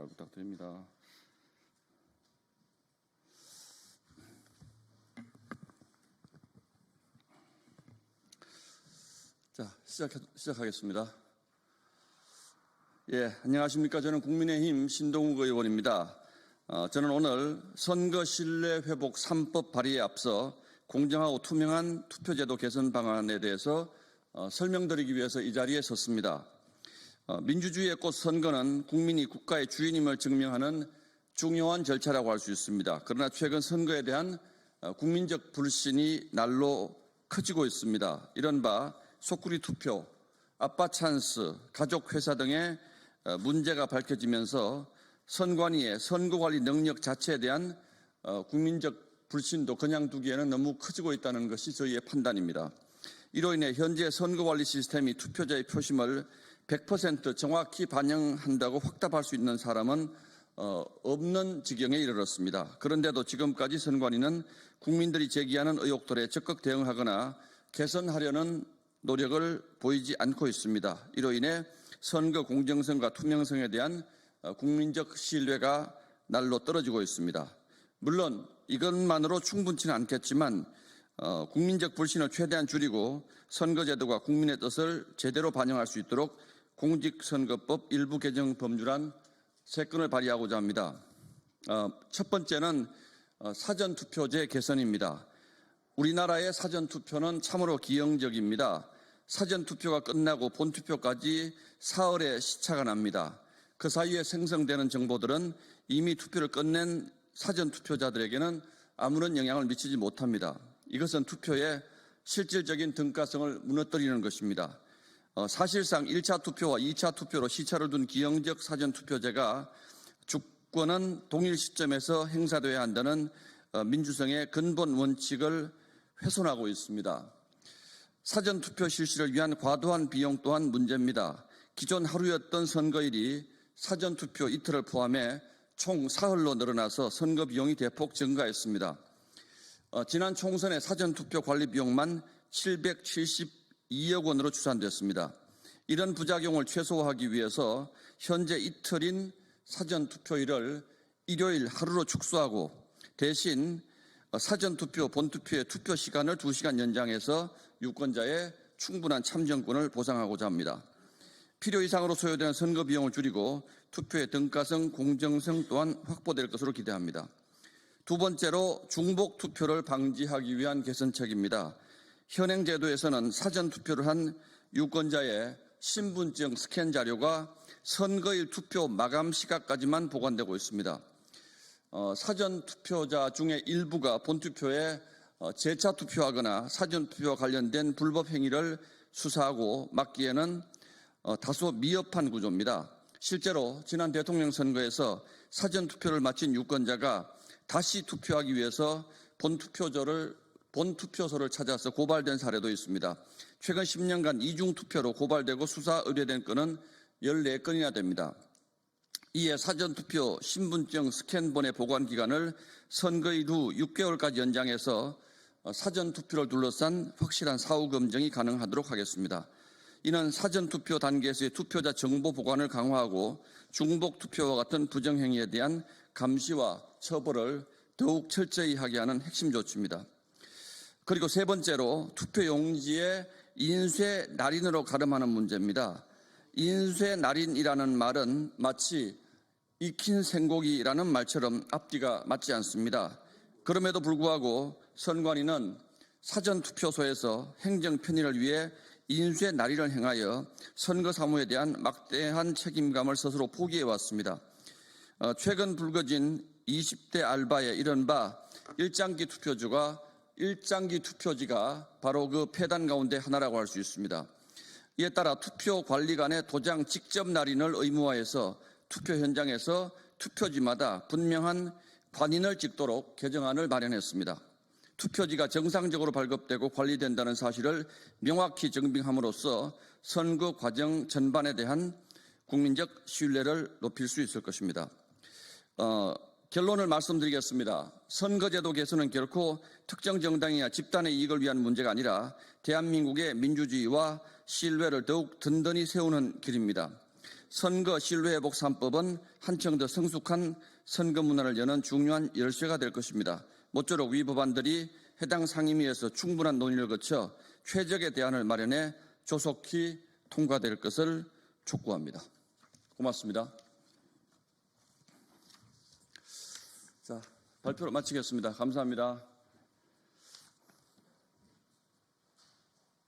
잘 부탁드립니다. 자, 시작하겠습니다. 안녕하십니까. 저는 국민의힘 신동욱 의원입니다. 저는 오늘 선거 신뢰 회복 3법 발의에 앞서 공정하고 투명한 투표제도 개선 방안에 대해서 설명드리기 위해서 이 자리에 섰습니다. 민주주의의 꽃 선거는 국민이 국가의 주인임을 증명하는 중요한 절차라고 할 수 있습니다. 그러나 최근 선거에 대한 국민적 불신이 날로 커지고 있습니다. 이른바 속구리 투표, 아빠 찬스, 가족 회사 등의 문제가 밝혀지면서 선관위의 선거관리 능력 자체에 대한 국민적 불신도 그냥 두기에는 너무 커지고 있다는 것이 저희의 판단입니다. 이로 인해 현재 선거관리 시스템이 투표자의 표심을 100% 정확히 반영한다고 확답할 수 있는 사람은 없는 지경에 이르렀습니다. 그런데도 지금까지 선관위는 국민들이 제기하는 의혹들에 적극 대응하거나 개선하려는 노력을 보이지 않고 있습니다. 이로 인해 선거 공정성과 투명성에 대한 국민적 신뢰가 날로 떨어지고 있습니다. 물론 이것만으로 충분치는 않겠지만 국민적 불신을 최대한 줄이고 선거제도가 국민의 뜻을 제대로 반영할 수 있도록 공직선거법 일부 개정 법률안 3건을 발의하고자 합니다. 첫 번째는 사전투표제 개선입니다. 우리나라의 사전투표는 참으로 기형적입니다. 사전투표가 끝나고 본투표까지 사흘의 시차가 납니다. 그 사이에 생성되는 정보들은 이미 투표를 끝낸 사전투표자들에게는 아무런 영향을 미치지 못합니다. 이것은 투표의 실질적인 등가성을 무너뜨리는 것입니다. 사실상 1차 투표와 2차 투표로 시차를 둔 기형적 사전투표제가 주권은 동일 시점에서 행사되어야 한다는 민주성의 근본 원칙을 훼손하고 있습니다. 사전투표 실시를 위한 과도한 비용 또한 문제입니다. 기존 하루였던 선거일이 사전투표 이틀을 포함해 총 사흘로 늘어나서 선거 비용이 대폭 증가했습니다. 지난 총선의 사전투표 관리 비용만 772억 원으로 추산됐습니다. 이런 부작용을 최소화하기 위해서 현재 이틀인 사전투표일을 일요일 하루로 축소하고 대신 사전투표, 본투표의 투표 시간을 2시간 연장해서 유권자의 충분한 참정권을 보장하고자 합니다. 필요 이상으로 소요되는 선거 비용을 줄이고 투표의 등가성, 공정성 또한 확보될 것으로 기대합니다. 두 번째로 중복 투표를 방지하기 위한 개선책입니다. 현행 제도에서는 사전투표를 한 유권자의 신분증 스캔 자료가 선거일 투표 마감 시각까지만 보관되고 있습니다. 사전투표자 중에 일부가 본투표에 재차 투표하거나 사전투표와 관련된 불법 행위를 수사하고 막기에는 다소 미흡한 구조입니다. 실제로 지난 대통령 선거에서 사전투표를 마친 유권자가 다시 투표하기 위해서 본투표소를 찾아서 고발된 사례도 있습니다. 최근 10년간 이중투표로 고발되고 수사 의뢰된 건은 14건이나 됩니다. 이에 사전투표 신분증 스캔본의 보관기간을 선거일 후 6개월까지 연장해서 사전투표를 둘러싼 확실한 사후 검증이 가능하도록 하겠습니다. 이는 사전투표 단계에서의 투표자 정보 보관을 강화하고 중복투표와 같은 부정행위에 대한 감시와 처벌을 더욱 철저히 하게 하는 핵심 조치입니다. 그리고 세 번째로 투표용지에 인쇄 날인으로 가름하는 문제입니다. 인쇄 날인이라는 말은 마치 익힌 생고기라는 말처럼 앞뒤가 맞지 않습니다. 그럼에도 불구하고 선관위는 사전투표소에서 행정 편의를 위해 인쇄 날인을 행하여 선거 사무에 대한 막대한 책임감을 스스로 포기해 왔습니다. 최근 불거진 20대 알바의 이른바 일장기 투표지가 바로 그 폐단 가운데 하나라고 할 수 있습니다. 이에 따라 투표관리관의 도장 직접 날인을 의무화해서 투표 현장에서 투표지마다 분명한 관인을 찍도록 개정안을 마련했습니다. 투표지가 정상적으로 발급되고 관리된다는 사실을 명확히 증빙함으로써 선거 과정 전반에 대한 국민적 신뢰를 높일 수 있을 것입니다. 결론을 말씀드리겠습니다. 선거제도 개선은 결코 특정 정당이나 집단의 이익을 위한 문제가 아니라 대한민국의 민주주의와 신뢰를 더욱 든든히 세우는 길입니다. 선거 신뢰회복 3법은 한층 더 성숙한 선거 문화를 여는 중요한 열쇠가 될 것입니다. 모쪼록 위 법안들이 해당 상임위에서 충분한 논의를 거쳐 최적의 대안을 마련해 조속히 통과될 것을 촉구합니다. 고맙습니다. 자, 발표를 마치겠습니다. 감사합니다.